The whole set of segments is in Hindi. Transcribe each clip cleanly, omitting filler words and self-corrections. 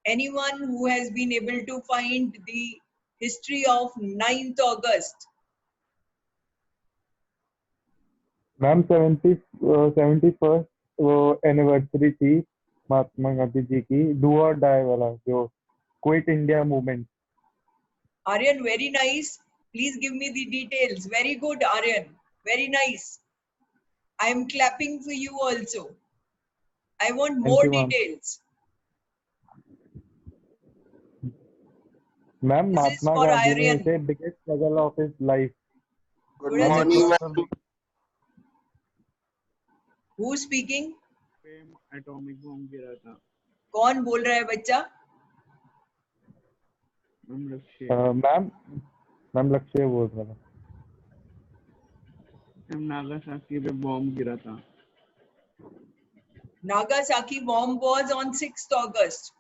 Anyone who has been able to find the history of 9th August? Ma'am 71st वो एनिवर्सरी थी महात्मा गांधी जी की, डू और डाई वाला, जो quit India movement. Aryan, very nice. Please give me the details. Very good, Aryan. Very nice. I am clapping for you also. I want thank more you ma'am. details. Ma'am This is Mahatma for Gandhi ने Aryan. इसे biggest struggle of his life. Good थोड़ा सा morning Tej- ma'am. Who speaking? Atomic bomb गिरा था। कौन बोल रहा है बच्चा? मैम लक्ष्य। मैम लक्ष्य बोल रहा था। मैम नागासाकी पे बॉम्ब गिरा था। Nagasaki bomb was on 6th August.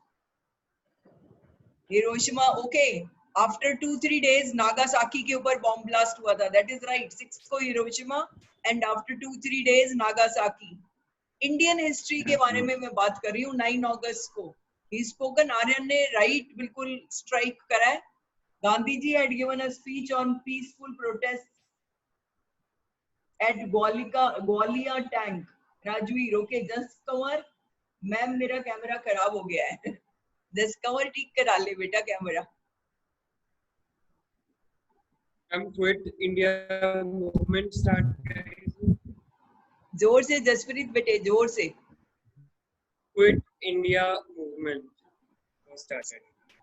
Hiroshima, okay. After 2-3 days, Nagasaki के ऊपर bomb blast हुआ था. That is right. 6th को Hiroshima and after 2-3 days Nagasaki. Indian history के बारे में मैं बात कर रही हूँ 9 अगस्त को. He spoken, Aryan ने right बिल्कुल strike करा है. Gandhi ji had given a speech on peaceful protests at Gwalior tank. Rajveer, okay, just cover. Ma'am मेरा कैमरा खराब हो गया है. just cover ठीक करा ले बेटा कैमरा. हम क्विट इंडिया मूवमेंट स्टार्ट करेंगे। जोर से जसप्रीत बेटे, जोर से. क्विट इंडिया मूवमेंट स्टार्ट करेंगे।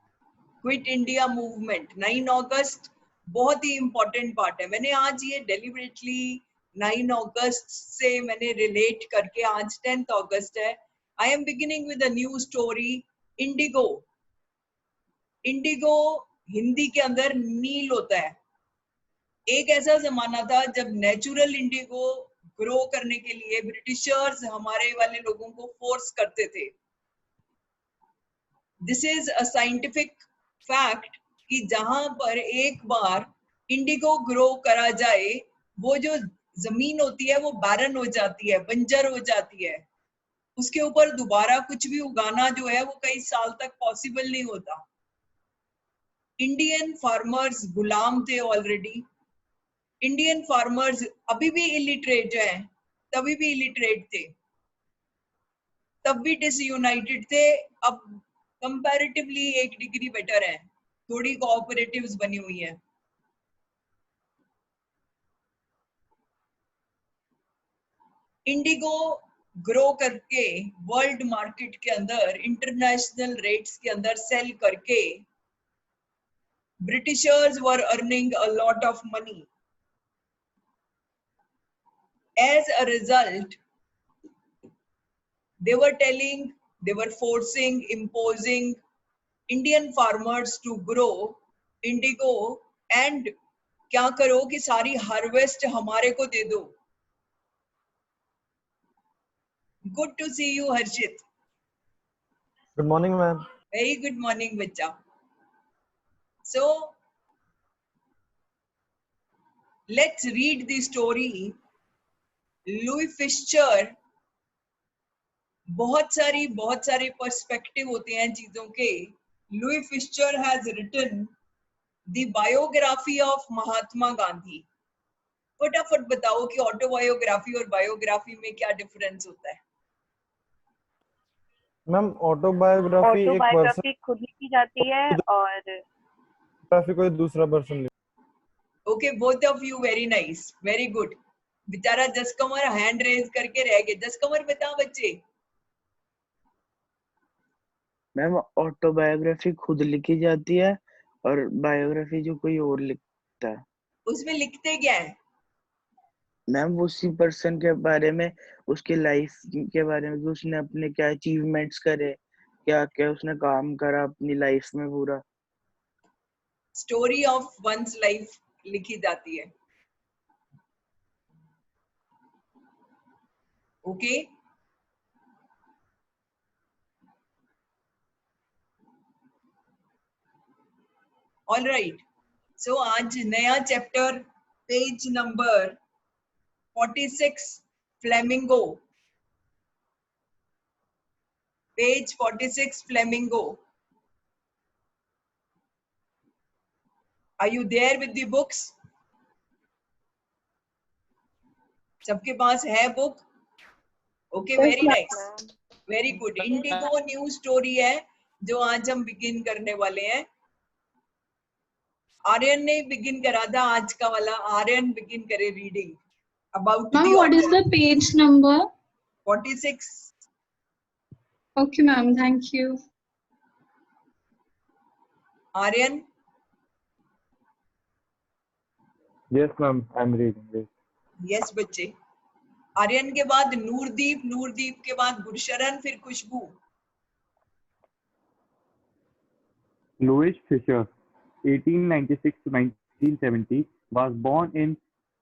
क्विट इंडिया मूवमेंट 9 अगस्त बहुत ही इंपॉर्टेंट पार्ट है. मैंने आज ये डेलिबरेटली 9 अगस्त से मैंने रिलेट करके, आज 10th अगस्त है. I am beginning with a new story. Indigo. Indigo Hindi के अंदर नील होता है. एक ऐसा जमाना था जब नेचुरल इंडिगो ग्रो करने के लिए ब्रिटिशर्स हमारे वाले लोगों को फोर्स करते थे. This is a scientific fact कि जहां पर एक बार इंडिगो ग्रो करा जाए, वो जो जमीन होती है वो बैरन हो जाती है, बंजर हो जाती है. उसके ऊपर दोबारा कुछ भी उगाना जो है वो कई साल तक पॉसिबल नहीं होता. इंडियन फार्मर्स गुलाम थे ऑलरेडी. इंडियन फार्मर्स अभी भी इलिटरेट हैं, तभी भी इलिटरेट थे, तब भी डिसयूनाइटेड थे. अब कंपैरेटिवली 1 डिग्री बेटर है, थोड़ी कोऑपरेटिव्स बनी हुई हैं. इंडिगो ग्रो करके वर्ल्ड मार्केट के अंदर, इंटरनेशनल रेट्स के अंदर सेल करके Britishers were earning a lot of money. As a result, they were telling, they were forcing, imposing Indian farmers to grow indigo and क्या करो कि सारी हार्वेस्ट हमारे को दे दो. Good to see you, Harshit. Good morning ma'am. Very good morning, बच्चा. So let's read the story. Louis Fischer, बहुत सारे पर्सपेक्टिव होते हैं चीजों के. Louis Fischer has written the biography of Mahatma Gandhi. फटाफट बताओ कि ऑटोबायोग्राफी और बायोग्राफी में क्या डिफरेंस होता है. मैम ऑटोबायोग्राफी एक पर्सन खुद लिखी जाती है और बायोग्राफी कोई दूसरा person. Okay, both of you very nice, very good. बेचारा जसकमर हैंड रेज करके रह गए. जसकमर बता बच्चे. मैम ऑटोबायोग्राफी खुद लिखी जाती है और बायोग्राफी जो कोई और लिखता है. उसमें लिखते क्या है? मैम उसी पर्सन के बारे में, उसके लाइफ के बारे में, कि उसने अपने क्या अचीवमेंट्स करे, क्या क्या उसने काम करा अपनी लाइफ में पूरा. स्टोरी ऑफ वंस लाइफ लिखी जाती है. Okay, all right. सो आज नया chapter, page number 46, flamingo. Page 46, flamingo. Are you there with the books? सबके पास है book? Okay, very nice, very good. Indigo news story है जो आज हम बिगिन करने वाले हैं. आर्यन ने बिगिन करा था आज का वाला. आर्यन बिगिन करे reading about Ma'am, what is the page number? 46. Okay, ma'am. Thank you. Aryan, Yes, ma'am. I'm reading this. Yes बच्चे. आर्यन के बाद नूरदीप, नूरदीप के बाद गुरशरण, फिर खुशबू. Louis Fisher, 1896 to 1970, was born in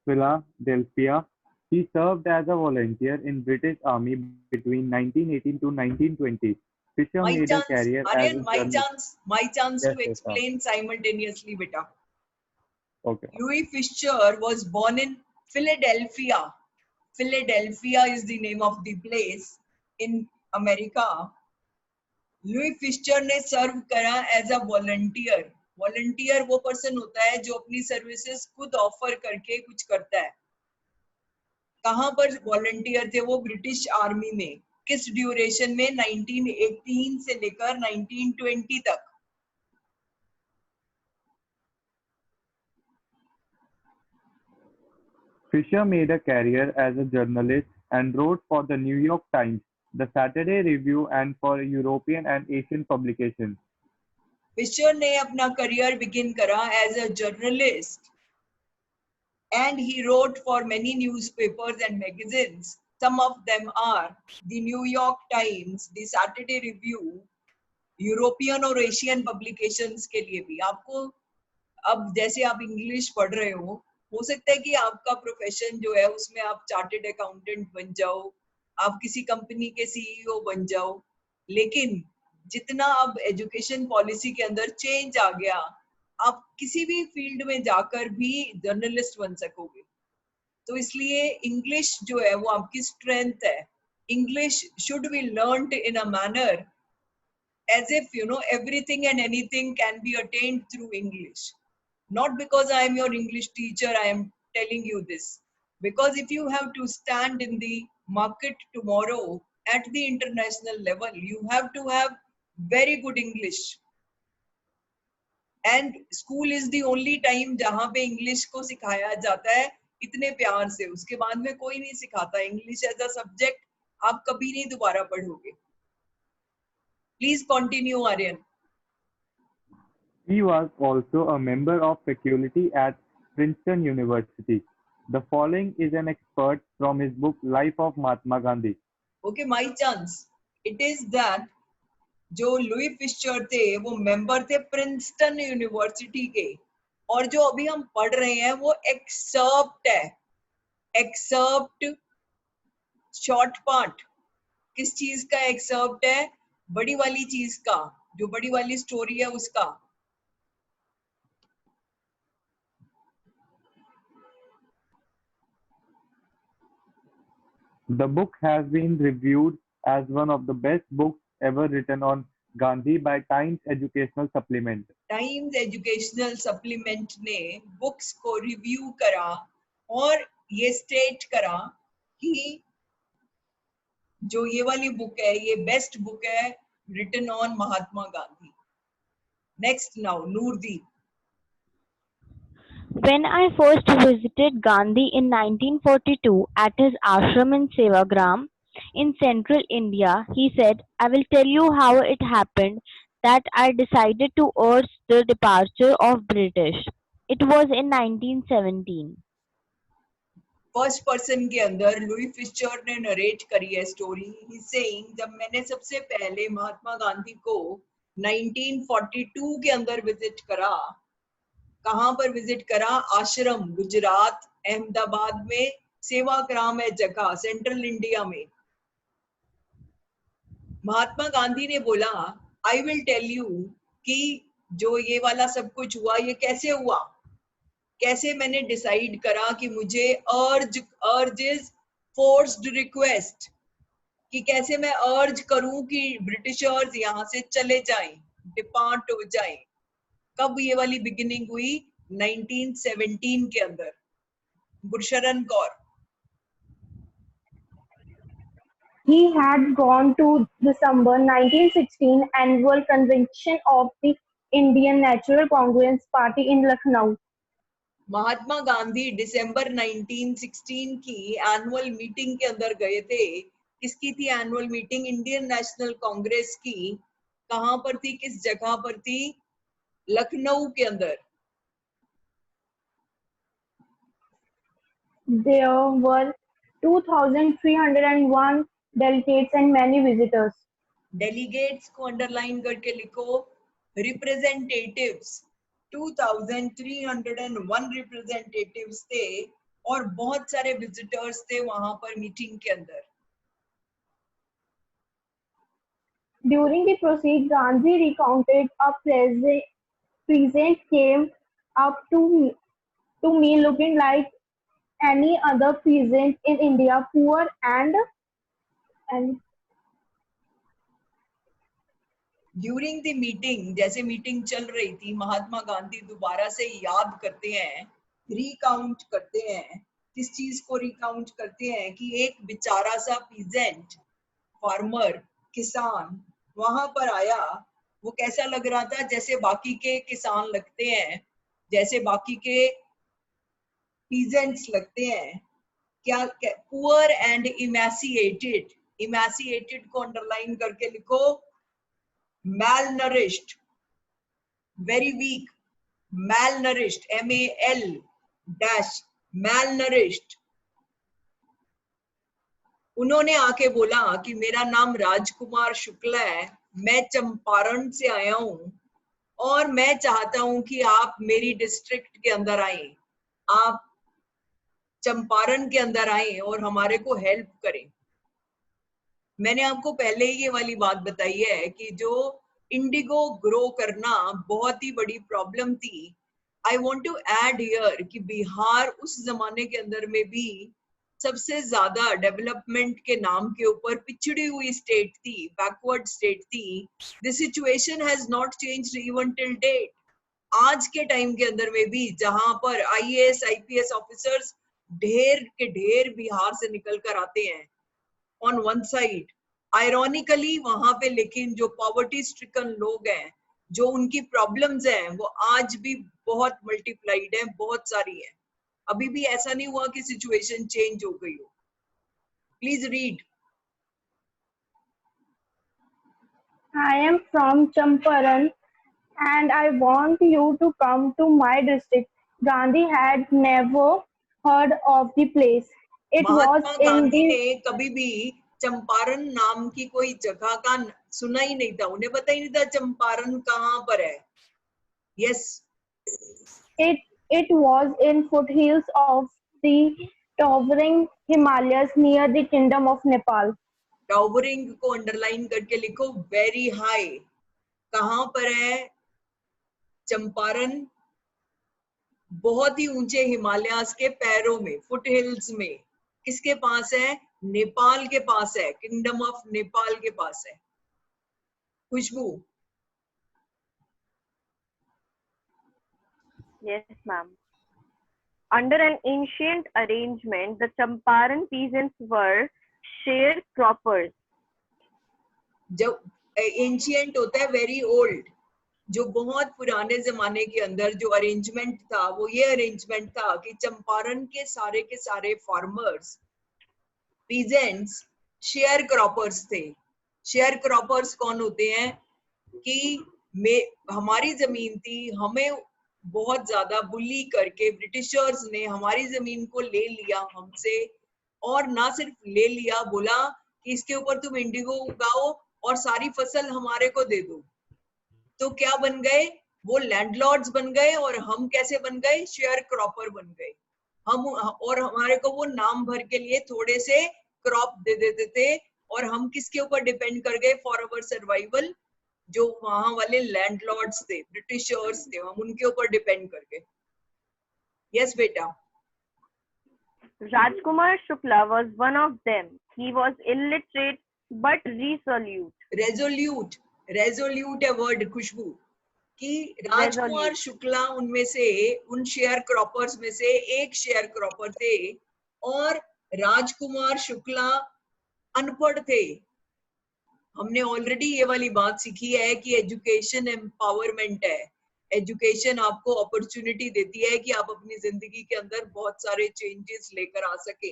Philadelphia. He served as a volunteer in British Army between 1918 to 1920. Fisher My made a chance, career as Aryan, a my journalist. chance Yes, to yes, explain simultaneously, beta. Okay. Louis Fisher was born in Philadelphia. Philadelphia is the name of the place in America. Louis Fisher ने सर्व करा एज अ वॉलंटियर. वॉलंटियर वो पर्सन होता है जो अपनी सर्विसेज खुद ऑफर करके कुछ करता है. कहाँ पर वॉलंटियर थे वो? ब्रिटिश आर्मी में. किस ड्यूरेशन में? 1918 से लेकर 1920 तक. Fisher made a career as a journalist and wrote for the New York Times, the Saturday Review, and for European and Asian publications. Fischer ने अपना करियर बिगिन करा as a journalist and he wrote for many newspapers and magazines. Some of them are the New York Times, the Saturday Review, European और एशियन पब्लिकेशंस के लिए भी. आपको अब जैसे आप इंग्लिश पढ़ रहे हो सकता है कि आपका प्रोफेशन जो है उसमें आप चार्टेड अकाउंटेंट बन जाओ, आप किसी कंपनी के सीईओ बन जाओ, लेकिन जितना अब एजुकेशन पॉलिसी के अंदर चेंज आ गया, आप किसी भी फील्ड में जाकर भी जर्नलिस्ट बन सकोगे. तो इसलिए इंग्लिश जो है वो आपकी स्ट्रेंथ है. English should be learned in a manner as if everything and anything can be attained through English. Not because I am your English teacher I am telling you this, because if you have to stand in the market tomorrow at the international level, you have to have very good English. And school is the only time जहाँ पे English को सिखाया जाता है इतने प्यार से. उसके बाद में कोई नहीं सिखाता. English as a subject आप कभी नहीं दोबारा पढ़ोगे. Please continue, Aryan. He was also a member of faculty at Princeton University. The following is an excerpt from his book Life of Mahatma Gandhi. Okay, my chance. It is that जो लुई फिशर थे वो मेंबर थे प्रिंसटन यूनिवर्सिटी के, और जो अभी हम पढ़ रहे हैं वो एक्सर्प्ट है. Excerpt short part. किस चीज का एक्सर्प्ट है? बड़ी वाली चीज का, जो बड़ी वाली स्टोरी है उसका. The book has been reviewed as one of the best books ever written on Gandhi by Times Educational Supplement. Times educational supplement ने बुक्स को रिव्यू करा और ये स्टेट करा कि जो ये वाली बुक है ये बेस्ट बुक है written on Mahatma Gandhi. Next now, Noordeep. When I first visited Gandhi in 1942 at his ashram in Sevagram in central India, he said, I will tell you how it happened that I decided to urge the departure of British. It was in 1917. First person के अंदर लुई फिशर ने नरेट करी है स्टोरी. ही सेइंग जब मैंने सबसे पहले महात्मा गांधी को 1942 के अंदर विजिट करा. कहां पर विजिट करा? आश्रम, गुजरात, अहमदाबाद में सेवाग्राम है जगह, सेंट्रल इंडिया में. महात्मा गांधी ने बोला आई विल टेल यू कि जो ये वाला सब कुछ हुआ ये कैसे हुआ, कैसे मैंने डिसाइड करा कि मुझे अर्ज इज फोर्स्ड रिक्वेस्ट, कि कैसे मैं अर्ज करूं कि ब्रिटिशर्स यहाँ से चले जाएं, डिपार्ट हो जाएं. कब ये वाली बिगिनिंग हुई? 1917 के अंदर? Gursharan Kaur. He had gone to December 1916 annual convention of the Indian National Congress Party in Lucknow. Mahatma Gandhi दिसंबर 1916 की एनुअल मीटिंग के अंदर गए थे। किसकी थी annual meeting? Indian national Congress की। कहां पर थी, किस जगह पर थी? लखनऊ के अंदर। There were 2,301 delegates and many visitors. Delegates को अंडरलाइन करके लिखो। रिप्रेजेंटेटिव्स 2,301 रिप्रेजेंटेटिव्स थे और बहुत सारे विजिटर्स थे वहां पर मीटिंग के अंदर। During the proceed, Gandhi recounted a peasant came up to me looking like any other peasant in India, poor and during the meeting, जैसे मीटिंग चल रही थी, महात्मा गांधी दोबारा से याद करते हैं, रिकाउंट करते हैं। किस चीज को रिकाउंट करते हैं? कि एक बेचारा सा पीजेंट, फार्मर, किसान वहां पर आया। वो कैसा लग रहा था? जैसे बाकी के किसान लगते हैं, जैसे बाकी के पीजेंट्स लगते हैं। क्या? Poor and इमैसिएटेड। इमैसिएटेड को अंडरलाइन करके लिखो। malnourished, very weak, malnourished, MAL dash malnourished। उन्होंने आके बोला कि मेरा नाम राजकुमार शुक्ला है, मैं चंपारण से आया हूं और मैं चाहता हूं कि आप मेरी डिस्ट्रिक्ट के अंदर आए, आप चंपारण के अंदर आए और हमारे को हेल्प करें। मैंने आपको पहले ही ये वाली बात बताई है कि जो इंडिगो ग्रो करना बहुत ही बड़ी प्रॉब्लम थी। I want to add here कि बिहार उस जमाने के अंदर में भी सबसे ज्यादा डेवलपमेंट के नाम के ऊपर पिछड़ी हुई स्टेट थी, बैकवर्ड स्टेट थी। This situation has not changed even till date. आज के टाइम के अंदर में भी जहां पर IAS IPS ऑफिसर्स ढेर के ढेर बिहार से निकल कर आते हैं ऑन वन साइड, आयरॉनिकली वहां पे लेकिन जो पॉवर्टी स्ट्रिकन लोग हैं, जो उनकी प्रॉब्लम्स हैं, वो आज भी बहुत मल्टीप्लाइड है, बहुत सारी है। अभी भी ऐसा नहीं हुआ कि सिचुएशन चेंज हो गई हो। Please read. I am from Champaran and I want you to come to my district. Gandhi had never heard of the place. It was Mahatma in Gandhi the ने कभी भी चंपारण नाम की कोई जगह का सुना ही नहीं था, उन्हें पता ही नहीं था चंपारण कहाँ पर है। Yes, it was in foothills of the towering Himalayas near the kingdom of Nepal. Towering को अंडरलाइन करके लिखो। वेरी हाई कहाँ पर है? चंपारण बहुत ही ऊंचे हिमालयास के पैरों में, फुट हिल्स में। किसके पास है? नेपाल के पास है, किंगडम ऑफ नेपाल के पास है। खुशबू। Yes, ma'am. Under an ancient arrangement, the Champaran peasants were sharecroppers. जब एंशियंट होता है वेरी ओल्ड, जो बहुत पुराने जमाने के अंदर जो अरेंजमेंट था वो ये अरेंजमेंट था कि चंपारण के सारे फार्मर्स, पीजेंट्स शेयर क्रॉपर्स थे। शेयर क्रॉपर्स कौन होते हैं? कि हमारी जमीन थी, हमें बहुत ज्यादा बुली करके ब्रिटिशर्स ने हमारी जमीन को ले लिया हमसे, और ना सिर्फ ले लिया, बोला कि इसके ऊपर तुम इंडिगो उगाओ और सारी फसल हमारे को दे दो। तो क्या बन गए? वो लैंडलॉर्ड्स बन गए। और हम कैसे बन गए? शेयर क्रॉपर बन गए हम। और हमारे को वो नाम भर के लिए थोड़े से क्रॉप दे देते थे, और हम किसके ऊपर डिपेंड कर गए फॉर अवर सर्वाइवल? जो वहां वाले लैंडलॉर्ड्स थे, ब्रिटिशर्स थे, हम उनके ऊपर डिपेंड कर गए। यस बेटा। Rajkumar Shukla was one of them. He was illiterate but resolute. Resolute, resolute है वर्ड खुशबू। कि राजकुमार शुक्ला उनमें से, उन शेयर क्रॉपर्स में से एक शेयर क्रॉपर थे और राजकुमार शुक्ला अनपढ़ थे। हमने ऑलरेडी ये वाली बात सीखी है कि एजुकेशन एम्पावरमेंट है। एजुकेशन आपको अपॉर्चुनिटी देती है कि आप अपनी जिंदगी के अंदर बहुत सारे चेंजेस लेकर आ सके।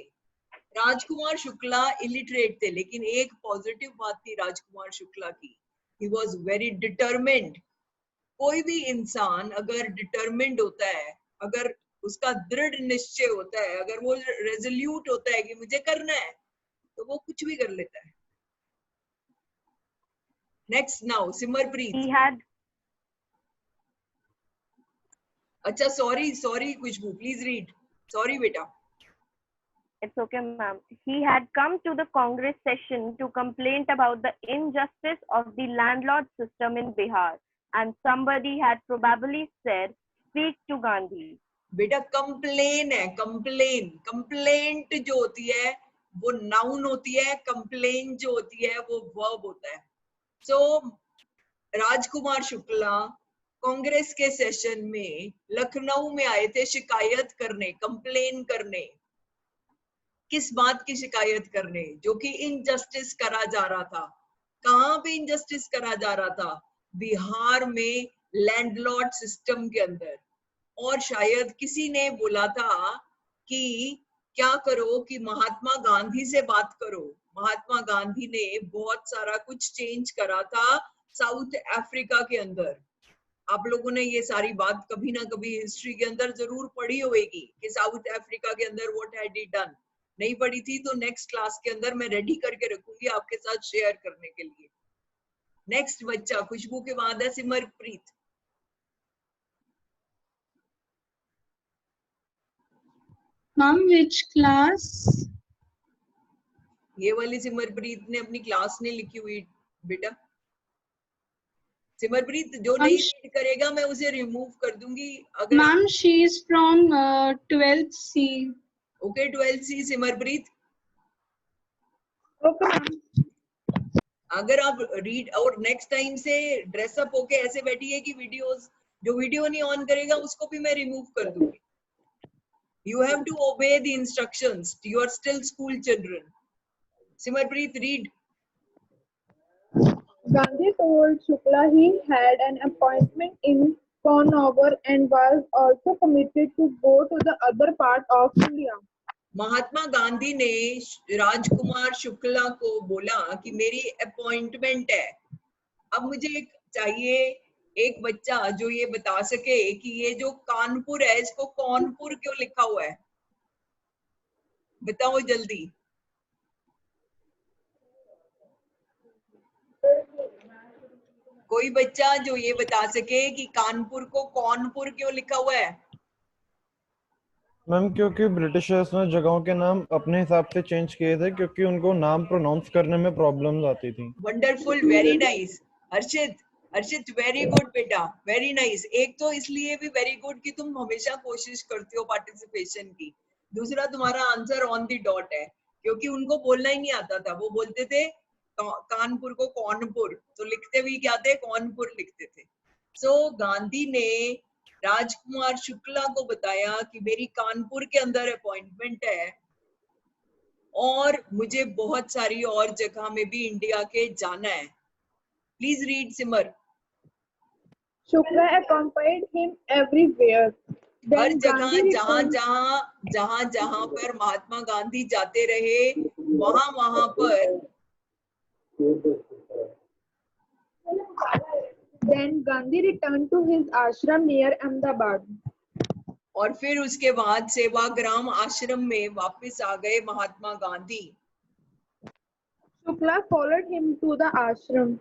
राजकुमार शुक्ला इलिटरेट थे, लेकिन एक पॉजिटिव बात थी राजकुमार शुक्ला की, ही वॉज वेरी डिटरमिन्ड। कोई भी इंसान अगर डिटरमिन्ड होता है, अगर उसका दृढ़ निश्चय होता है, अगर वो रेजोल्यूट होता है कि मुझे करना है, तो वो कुछ भी कर लेता है। Next now Simarpreet. He had अच्छा sorry Khushboo, please read. Sorry बेटा। It's okay, ma'am. He had come to the Congress session to complain about the injustice of the landlord system in Bihar, and somebody had probably said, "Speak to Gandhi." बेटा कंप्लेन है, कंप्लेन। कंप्लेंट जो होती है वो नाउन होती है, कंप्लेन जो होती है वो वर्ब होता है। सो राजकुमार शुक्ला कांग्रेस के सेशन में लखनऊ में आए थे शिकायत करने, कंप्लेन करने। किस बात की शिकायत करने? जो कि इनजस्टिस करा जा रहा था। कहाँ पे इनजस्टिस करा जा रहा था? बिहार में लैंडलॉर्ड सिस्टम के अंदर। और शायद किसी ने बोला था कि क्या करो कि महात्मा गांधी से बात करो। महात्मा गांधी ने बहुत सारा कुछ चेंज करा था साउथ अफ्रीका के अंदर। आप लोगों ने ये सारी बात कभी ना कभी हिस्ट्री के अंदर जरूर पढ़ी होगी कि साउथ अफ्रीका के अंदर व्हाट हैड ही डन। नहीं पढ़ी थी तो नेक्स्ट क्लास के अंदर मैं रेडी करके रखूंगी आपके साथ शेयर करने के लिए। नेक्स्ट बच्चा खुशबू के बाद है सिमरप्रीत। Ma'am, which class? ये वाली सिमरप्रीत ने अपनी क्लास नहीं लिखी हुई बेटा। सिमरप्रीत जो नहीं रीड करेगा मैं उसे रिमूव कर दूंगी। अगर Ma'am, she is from 12th C. Okay 12th C Simarpreet. Okay, ma'am. अगर आप रीड और नेक्स्ट टाइम से ड्रेसअप होके ऐसे बैठिए कि वीडियोस, जो वीडियो नहीं ऑन करेगा उसको भी मैं रिमूव कर दूंगी। You have to obey the instructions. You are still school children. Simarpreet, read. Gandhi told Shukla he had an appointment in Connaught and was also committed to go to the other part of India. महात्मा गांधी ने राजकुमार शुक्ला को बोला कि मेरी अपॉइंटमेंट है। अब मुझे एक चाहिए, एक बच्चा जो ये बता सके कि ये जो कानपुर है इसको कौनपुर क्यों लिखा हुआ है? बताओ जल्दी। कोई बच्चा जो ये बता सके कि कानपुर को कौनपुर क्यों लिखा हुआ है? मैम क्योंकि ब्रिटिशर्स ने जगहों के नाम अपने हिसाब से चेंज किए थे क्योंकि उनको नाम प्रोनाउंस करने में प्रॉब्लम्स आती थी। वंडरफुल, वेरी नाइस हर्षित वेरी गुड बेटा, वेरी नाइस। एक तो इसलिए भी वेरी गुड कि तुम हमेशा कोशिश करते हो पार्टिसिपेशन की। दूसरा तुम्हारा आंसर ऑन द डॉट है क्योंकि उनको बोलना ही नहीं आता था। वो बोलते थे कानपुर को कौनपुर, तो लिखते भी क्या थे? कौनपुर लिखते थे। सो गांधी ने राजकुमार शुक्ला को बताया कि मेरी कानपुर के अंदर अपॉइंटमेंट है और मुझे बहुत सारी और जगह में भी इंडिया के जाना है। Please read Simar. Shukla accompanied him everywhere. हर Then जगह Gandhi जहाँ जहाँ पर महात्मा गांधी जाते रहे वहां पर Then Gandhi returned to his ashram near Ahmedabad. और फिर उसके बाद सेवाग्राम आश्रम में वापस आ गए Mahatma Gandhi. Shukla followed him to the ashram.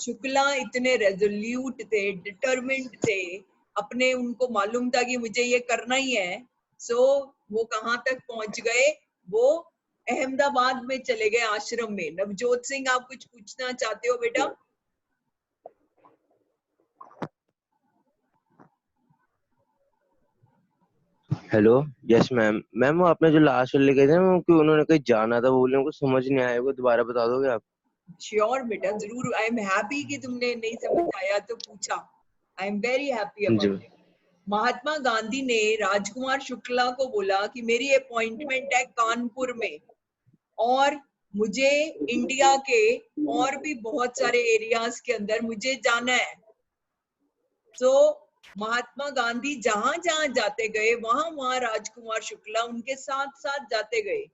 Shukla इतने रेजोल्यूट थे, डिटरमिन्ड थे, अपने उनको मालूम था कि मुझे ये करना ही है। सो वो कहाँ तक पहुंच गए? वो अहमदाबाद में चले गए आश्रम में। नवजोत सिंह आप कुछ पूछना चाहते हो बेटा? Hello, yes ma'am. मैम वो आपने जो लास्ट वाले लिखे थे कि उन्होंने कहीं जाना था, वो बोले उनको समझ नहीं आया, वो दोबारा बता दोगे आप? श्योर बेटा, जरूर। आई एम हैप्पी कि तुमने नहीं समझ आया तो पूछा। आई एम वेरी हैप्पी जी अबाउट इट। महात्मा गांधी ने राजकुमार शुक्ला को बोला कि मेरी अपॉइंटमेंट है कानपुर में और मुझे इंडिया के और भी बहुत सारे एरियाज के अंदर मुझे जाना है। तो महात्मा गांधी जहां जहां जाते गए वहां वहां राजकुमार शुक्ला उनके साथ साथ जाते गए।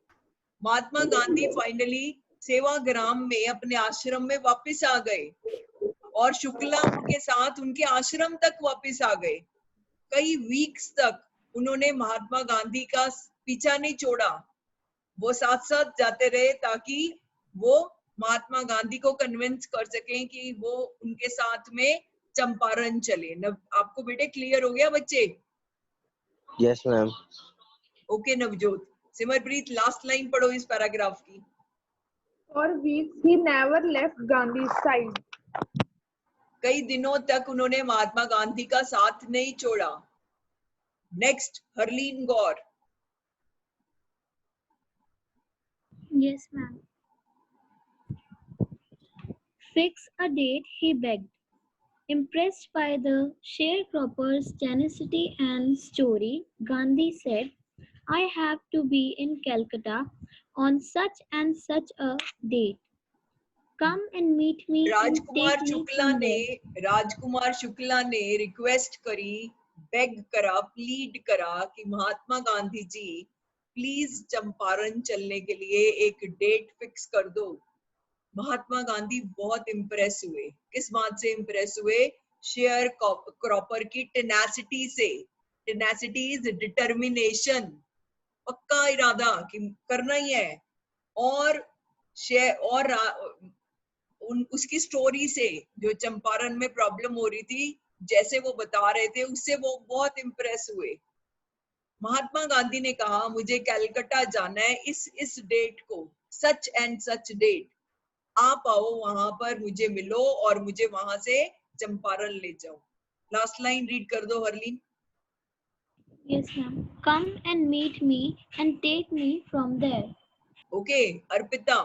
महात्मा गांधी फाइनली सेवाग्राम में अपने आश्रम में वापस आ गए और शुक्ला उनके साथ उनके आश्रम तक वापस आ गए। कई वीक्स तक उन्होंने महात्मा गांधी का पीछा नहीं छोड़ा, वो साथ साथ जाते रहे ताकि वो महात्मा गांधी को कन्विंस कर सकें कि वो उनके साथ में चंपारण चले। आपको बेटे क्लियर हो गया बच्चे? Yes ma'am. Okay Navjot. Simarpreet last line पढ़ो इस पैराग्राफ की। For weeks he never left Gandhi's side. कई दिनों तक उन्होंने महात्मा गांधी का साथ नहीं छोड़ा। Next Harleen Gaur. Yes, ma'am. Fix a date, he begged. Impressed by the sharecropper's tenacity and story, Gandhi said, I have to be in Calcutta on such and such a date. Come and meet me and take me from there. Rajkumar Shukla ने रिक्वेस्ट करी, बेग करा, प्लीड करा कि महात्मा गांधी जी प्लीज चंपारण चलने के लिए एक डेट फिक्स कर दो। महात्मा गांधी बहुत इम्प्रेस हुए। किस बात से इम्प्रेस हुए? शेयर क्रॉपर की टेनासिटी से। टेनासिटी इज डिटर्मिनेशन, पक्का इरादा कि करना ही है। और उसकी स्टोरी से, जो चंपारण में प्रॉब्लम हो रही थी, जैसे वो बता रहे थे, उससे वो बहुत इम्प्रेस हुए। महात्मा गांधी ने कहा मुझे कलकत्ता जाना है इस डेट को, सच एंड सच डेट। आप आओ वहां पर, मुझे मिलो और मुझे वहां से चंपारण ले जाओ। लास्ट लाइन रीड कर दो Harleen. Yes, ma'am. Come and meet me and take me from there. Okay Arpita.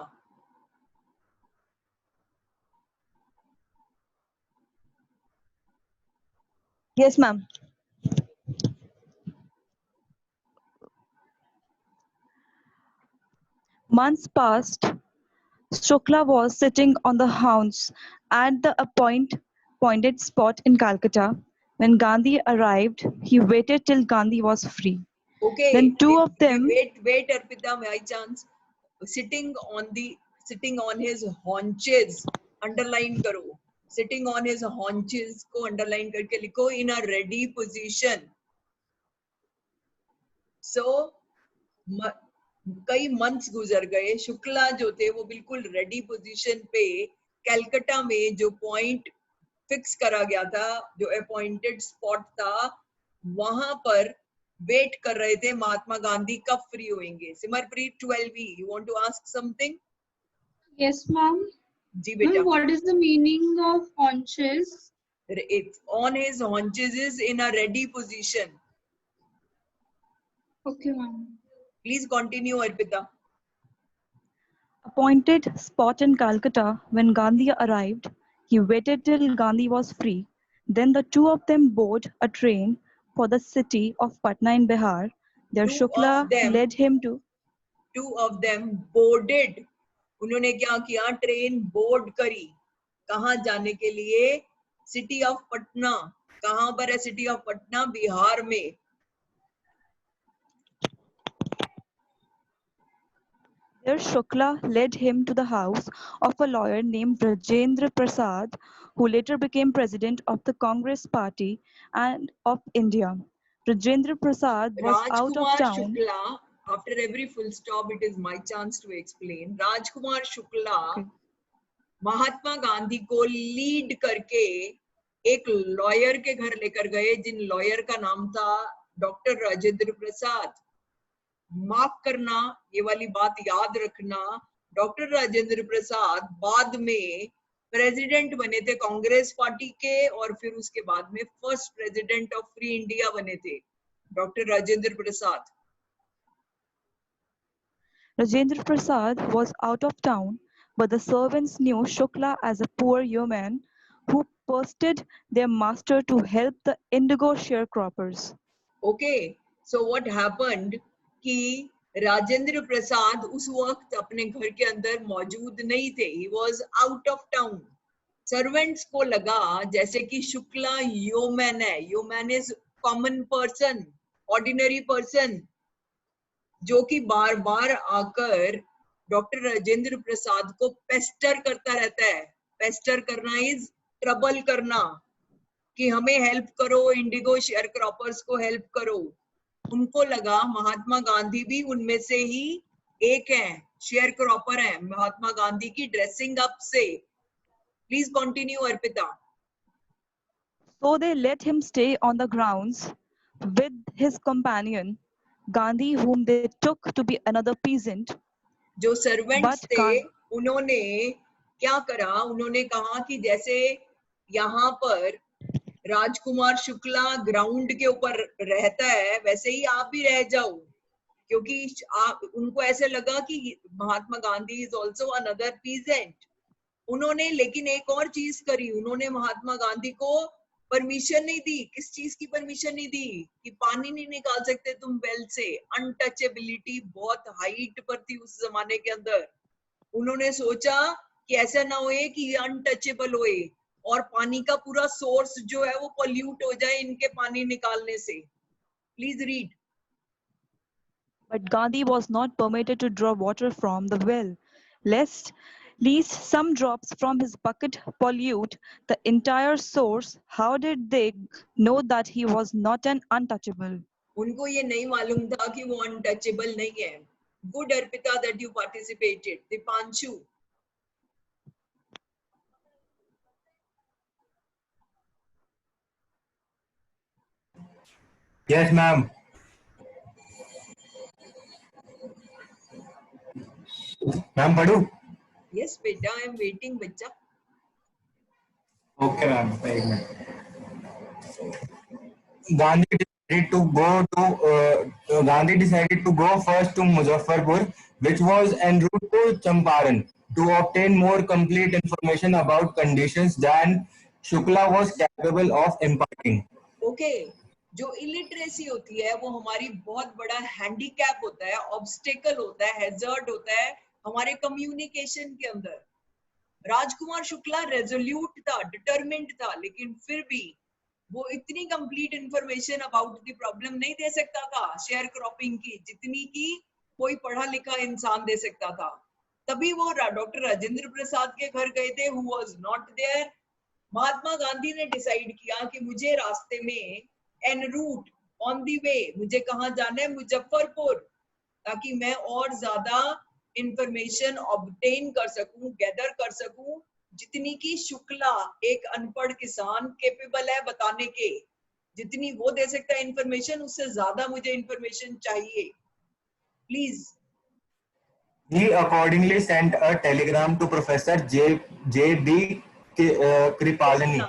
Yes, ma'am. Months passed. Shukla was sitting on the hounds at the appointed spot in Calcutta. When Gandhi arrived, he waited till Gandhi was free. Okay. Then two of them. Wait, Arpita, by chance. Sitting on his haunches. Underline करो. Sitting on his haunches को underline करके लिखो in a ready position. So कई मंथ्स गुजर गए। शुक्ला जो थे वो बिल्कुल रेडी पोजीशन पे कलकत्ता में जो पॉइंट फिक्स करा गया था, जो अपॉइंटेड स्पॉट था, वहां पर वेट कर रहे थे महात्मा गांधी कब फ्री होंगे। Simarpreet 12V, you want to ask something? Yes, ma'am. जी बेटा। What is the meaning of haunches? It's on his haunches is in a ready position. Okay, ma'am. Please continue, Arpita. Appointed spot in Calcutta. When Gandhi arrived, he waited till Gandhi was free. Then the two of them boarded a train for the city of Patna in Bihar. There Shukla led him to. Two of them boarded. उन्होंने क्या किया? ट्रेन बोर्ड करी। कहाँ जाने के लिए? City of Patna. कहाँ पर है सिटी ऑफ पटना? बिहार में। There Shukla led him to the house of a lawyer named Rajendra Prasad, who later became president of the Congress Party and of India. Rajendra Prasad was out of town. Shukla, after every full stop, it is my chance to explain. Rajkumar Shukla Mahatma Gandhi को लीड करके एक लॉयर के घर लेकर गए, जिन लॉयर का नाम था डॉक्टर राजेंद्र प्रसाद। माफ करना, ये वाली बात याद रखना, डॉक्टर राजेंद्र प्रसाद बाद में प्रेसिडेंट बने थे कांग्रेस पार्टी के, और फिर उसके बाद में first president of free India बने थे doctor Rajendra Prasad. Rajendra Prasad was out of town, but the servants knew Shukla as a poor yeoman who requested their master to help the indigo sharecroppers. Okay, so what happened कि राजेंद्र प्रसाद उस वक्त अपने घर के अंदर मौजूद नहीं थे. He was out of town. Servants को लगा जैसे कि शुक्ला योमैन है. Yeoman is common person, ordinary person, जो कि बार बार आकर डॉक्टर राजेंद्र प्रसाद को पेस्टर करता रहता है. पेस्टर करना इज ट्रबल करना, कि हमें हेल्प करो, इंडिगो शेयर क्रॉपर्स को हेल्प करो. उनको लगा महात्मा गांधी भी उनमें से ही एक हैं, शेयर क्रॉपर हैं, महात्मा गांधी की ड्रेसिंग अप से. Please continue Arpita. So they let him stay on the grounds with his companion Gandhi, whom they took to be another peasant. जो सर्वेंट्स But थे उन्होंने क्या करा, उन्होंने कहा कि जैसे यहाँ पर राजकुमार शुक्ला ग्राउंड के ऊपर रहता है वैसे ही आप भी रह जाओ, क्योंकि उनको ऐसे लगा कि Mahatma Gandhi is also another peasant. उन्होंने लेकिन एक और चीज करी, उन्होंने महात्मा गांधी को परमिशन नहीं दी. किस चीज की परमिशन नहीं दी? कि पानी नहीं निकाल सकते तुम वेल से. अनटचेबिलिटी बहुत हाइट पर थी उस जमाने के अंदर. उन्होंने सोचा कि ऐसा ना होए कि ये अनटचेबल होए और पानी का पूरा सोर्स जो है वो पोल्यूट हो जाए इनके पानी निकालने से. Please read. But Gandhi was not permitted to draw water from the well, lest some drops from his bucket pollute the entire source. How did they know that he was not an untouchable? उनको ये नहीं मालूम था कि वो अनटचेबल नहीं है. Good Arpita that you participated. Deepanshu. Yes, ma'am. Ma'am, पढ़ूं? Yes, बेटा, I am waiting, बच्चा. Okay, ma'am. एक minute. Gandhi decided to go first to Muzaffarpur, which was en route to Champaran, to obtain more complete information about conditions than Shukla was capable of imparting. Okay. जो इलिटरेसी होती है वो हमारी बहुत बड़ा हैंडीकैप होता है, ऑब्स्टेकल होता है, हैजर्ड होता है हमारे कम्युनिकेशन के अंदर. राजकुमार शुक्ला रेजोल्यूट था, डिटरमिन्ड था, लेकिन फिर भी वो इतनी complete information about the problem नहीं दे सकता था शेयर क्रॉपिंग की, जितनी की कोई पढ़ा लिखा इंसान दे सकता था. तभी वो डॉक्टर राजेंद्र प्रसाद के घर गए थे, हु वाज नॉट देयर. महात्मा गांधी ने डिसाइड किया कि मुझे रास्ते में एन रूट ऑन दी वे, मुझे कहाँ जाना है? मुजफ्फरपुर, ताकि मैं और ज्यादा इंफॉर्मेशन ऑब्टेन कर सकूं, गैदर कर सकूं, जितनी की शुक्ला एक अनपढ़ किसान केपेबल है बताने के. जितनी वो दे सकता है इंफॉर्मेशन, उससे ज्यादा मुझे इंफॉर्मेशन चाहिए. Please. He accordingly sent a telegram to Professor J.B. Kripalani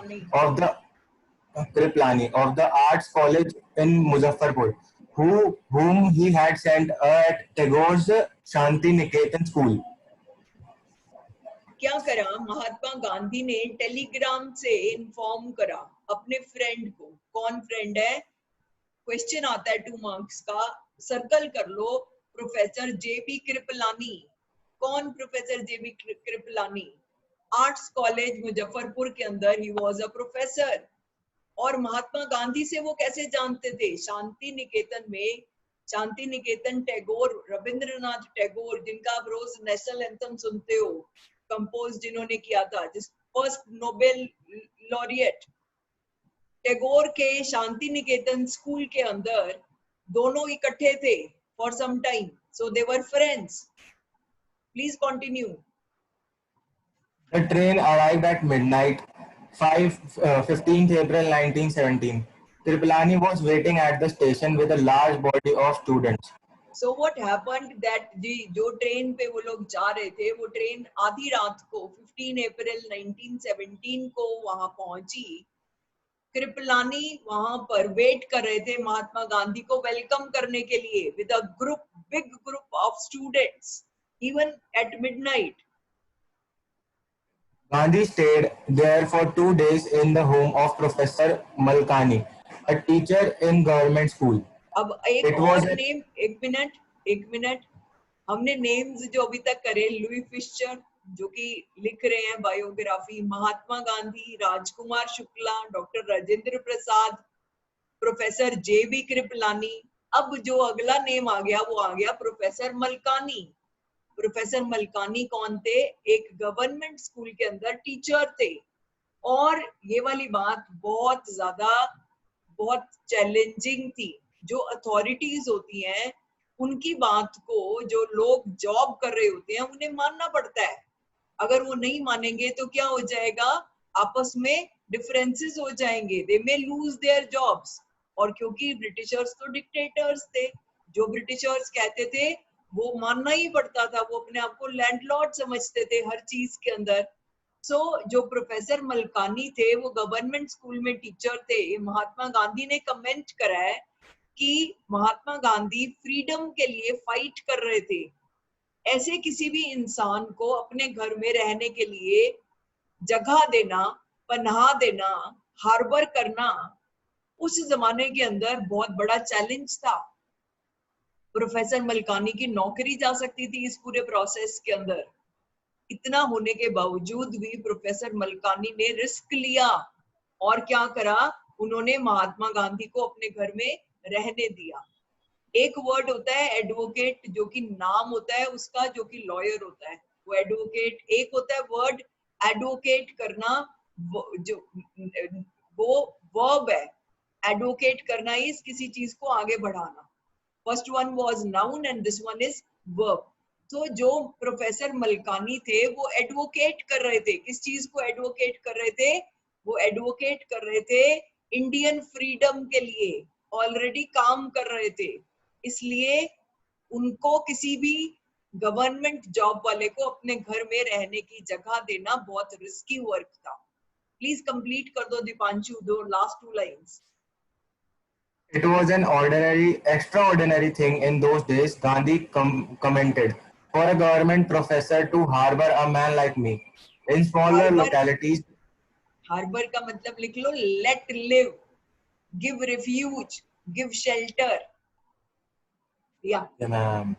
of the Arts College in Muzaffarpur, whom he had sent at Tagore's Shanti Niketan School. क्या करा महात्मा गांधी ने? टेलीग्राम से इन्फॉर्म करा अपने फ्रेंड को. कौन फ्रेंड है? क्वेश्चन आता है 2 मार्क्स का, सर्कल कर लो. प्रोफेसर जेबी कृपलानी. कौन प्रोफेसर जेबी कृपलानी? आर्ट्स कॉलेज मुजफ्फरपुर के अंदर ही वाज अ प्रोफेसर. और महात्मा गांधी से वो कैसे जानते थे? शांति निकेतन में, शांति निकेतन टैगोर, रविंद्रनाथ टैगोर, जिनका आप रोज नेशनल एंथम सुनते हो, कंपोज जिन्होंने किया था, जिस फर्स्ट नोबेल लॉरिएट, टैगोर के शांति निकेतन स्कूल के अंदर दोनों इकट्ठे थे for some time, so they were friends. Please continue. The train arrived at midnight, 15th April 1917. Kripalani was waiting at the station with a large body of students. So what happened that जो ट्रेन पे वो लोग जा रहे थे, वो ट्रेन आधी रात को 15 अप्रैल 1917 को वहां पहुंची. कृपलानी वहां पर वेट कर रहे थे महात्मा गांधी को वेलकम करने के लिए with a group, big group of students, even at midnight. Gandhi stayed there for 2 days in the home of Professor Malkani, a teacher in government school. अब एक It was और नेम, एक मिनट, हमने नेम्स जो अभी तक करे, लुई फिशर जो कि लिख रहे हैं biography, Mahatma Gandhi, Rajkumar Shukla, doctor Rajendra Prasad, professor JB Kripalani. अब जो अगला नेम आ गया वो आ गया प्रोफेसर मलकानी। प्रोफेसर मलकानी कौन थे? एक गवर्नमेंट स्कूल के अंदर टीचर थे। और ये वाली बात बहुत चैलेंजिंग थी। जो अथॉरिटीज होती हैं उनकी बात को जो लोग जॉब कर रहे होते हैं उन्हें मानना पड़ता है। अगर वो नहीं मानेंगे तो क्या हो जाएगा? आपस में डिफरेंसेस हो जाएंगे, दे मे लूज देयर जॉब्स। और क्योंकि ब्रिटिशर्स तो डिक्टेटर्स थे, जो ब्रिटिशर्स कहते थे वो मानना ही पड़ता था। वो अपने आप को लैंडलॉर्ड समझते थे हर चीज के अंदर। जो प्रोफेसर मलकानी थे वो गवर्नमेंट स्कूल में टीचर थे। महात्मा गांधी ने कमेंट करा है कि महात्मा गांधी फ्रीडम के लिए फाइट कर रहे थे। ऐसे किसी भी इंसान को अपने घर में रहने के लिए जगह देना, पनाह देना, हार्बर करना उस जमाने के अंदर बहुत बड़ा चैलेंज था। प्रोफेसर मलकानी की नौकरी जा सकती थी इस पूरे प्रोसेस के अंदर। इतना होने के बावजूद भी प्रोफेसर मलकानी ने रिस्क लिया और क्या करा? उन्होंने महात्मा गांधी को अपने घर में रहने दिया। एक वर्ड होता है एडवोकेट, जो कि नाम होता है उसका, जो कि लॉयर होता है, वो एडवोकेट। एक होता है वर्ड एडवोकेट करना, वो वर्ब है। एडवोकेट करना इज किसी चीज को आगे बढ़ाना। First one was noun and this one is verb. तो जो प्रोफेसर मलकानी थे वो एडवोकेट कर रहे थे। किस चीज को एडवोकेट कर रहे थे? वो एडवोकेट कर रहे थे इंडियन फ्रीडम के लिए, ऑलरेडी काम कर रहे थे। इसलिए उनको किसी भी गवर्नमेंट जॉब वाले को अपने घर में रहने की जगह देना बहुत रिस्की वर्क था। प्लीज कंप्लीट कर दो दीपांशु, दो last 2 lines. It was an extraordinary thing in those days, Gandhi commented, for a government professor to harbor a man like me. In smaller localities, harbour का मतलब लिख लो, let live, give refuge, give shelter. Yeah, ma'am.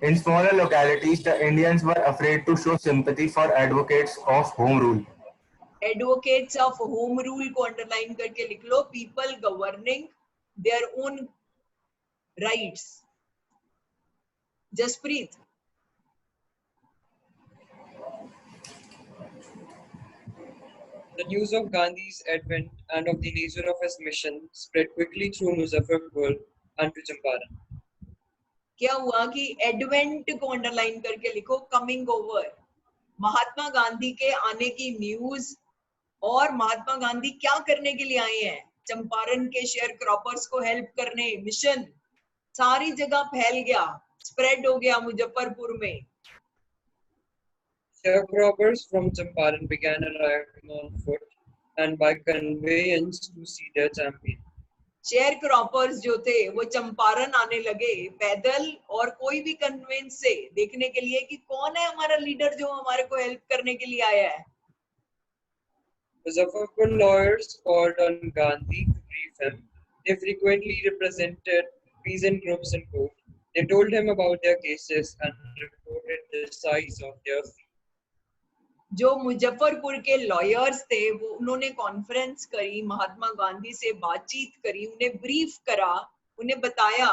In smaller localities, the Indians were afraid to show sympathy for advocates of home rule. Advocates of home rule को अंडरलाइन करके लिख लो, people governing their own rights. Jaspreet. The news of Gandhi's advent and of the nature of his mission spread quickly through Muzaffarpur and to Champaran. क्या हुआ कि एडवेंट को अंडरलाइन करके लिखो, कमिंग ओवर। महात्मा गांधी के आने की न्यूज और महात्मा गांधी क्या करने के लिए आए हैं? चंपारण के शेयर क्रॉपर्स को हेल्प करने। मिशन सारी जगह फैल गया, स्प्रेड हो गया मुजफ्फरपुर में। Sharecroppers from Champaran began arriving on foot and by conveyance to see their champion. Share croppers जो थे वो चंपारण आने लगे पैदल और कोई भी कन्वेंस से, देखने के लिए कि कौन है हमारा लीडर जो हमारे को हेल्प करने के लिए आया है। Muzaffarpur lawyers called on Gandhi to brief him. They frequently represented peasant groups in court. They told him about their cases and reported the size of their fees. जो मुजफ्फरपुर के लॉयर्स थे वो उन्होंने कॉन्फ्रेंस करी, महात्मा गांधी से बातचीत करी, उन्हें ब्रीफ करा, उन्हें बताया